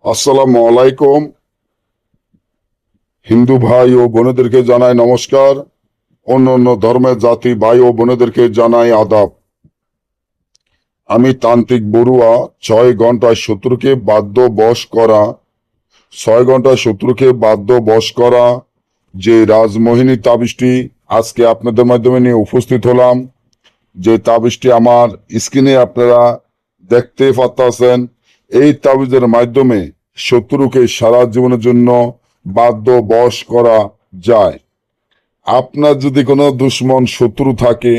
আসসালামু আলাইকুম। হিন্দু ভাই ও বোনেদেরকে জানাই নমস্কার। অন্য ধর্মের জাতি ভাই ও বোনেদেরকে জানাই আদাব। আমি তান্ত্রিক বড়ুয়া। 6 ঘন্টায় শত্রুকে বাধ্য বশ করা, 6 ঘন্টায় শত্রুকে বাধ্য বশ করা যে রাজমোহিনী তাবিজটি আজকে আপনাদের মাধ্যমে নিয়ে উপস্থিত হলাম। যে তাবিজটি আমার স্ক্রিনে আপনারা দেখতে পাচ্ছেন। এই তাবিজের মাধ্যমে শত্রুকে সারা জীবনের জন্য বাধ্য বশ করা যায়। আপনার যদি কোনো দুশ্মন শত্রু থাকে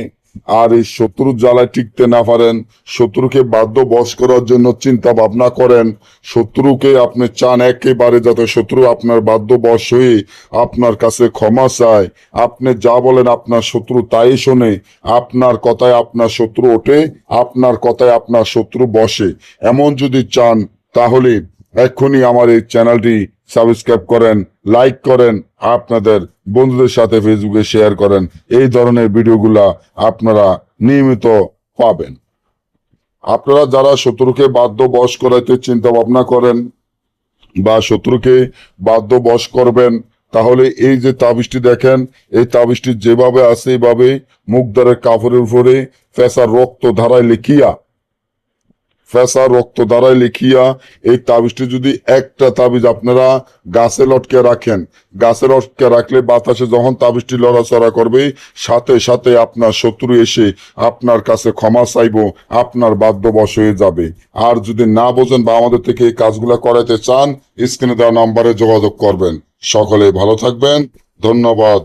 আর এই শত্রুর জ্বালায় টিকতে না পারেন, শত্রুকে বাধ্য বশ করার জন্য চিন্তা ভাবনা করেন, শত্রুকে আপনি চান একেবারে যাতে শত্রু আপনার বাধ্য বশ হয়ে আপনার কাছে ক্ষমা চায়, আপনি যা বলেন আপনার শত্রু তাই শোনে, আপনার কথায় আপনার শত্রু ওঠে, আপনার কথায় আপনার শত্রু বসে, এমন যদি চান তাহলে এক্ষুনি আমার এই চ্যানেলটি সাবস্ক্রাইব করেন, লাইক করেন, আপনাদের বন্ধুদের সাথে ফেসবুকে শেয়ার করেন। এই ধরনের ভিডিওগুলা আপনারা নিয়মিত পাবেন। আপনারা যারা শত্রুকে বাধ্য বশ করাইতে চিন্তা ভাবনা করেন বা শত্রুকে বাধ্য বশ করবেন, তাহলে এই যে তাবিজটি দেখেন, এই তাবিজটি যেভাবে আছে এইভাবে মুখদ্বারের কাপড়ের উপরে ফেসা রক্ত দ্বারাই লিখিয়া এই তাবিজটি যদি একটা তাবিজ আপনারা গাছে লটকে রাখেন, গাছে লটকে রাখলে বাতাসে যখন তাবিজটি লড়াচড়া করবে, সাথে সাথে আপনার শত্রু এসে আপনার কাছে ক্ষমা চাইব, আপনার বাধ্যবশ হয়ে যাবে। আর যদি না বোঝেন বা আমাদের থেকে এই কাজগুলা করাইতে চান, স্ক্রিনে দেওয়া নাম্বারে যোগাযোগ করবেন। সকলে ভালো থাকবেন। ধন্যবাদ।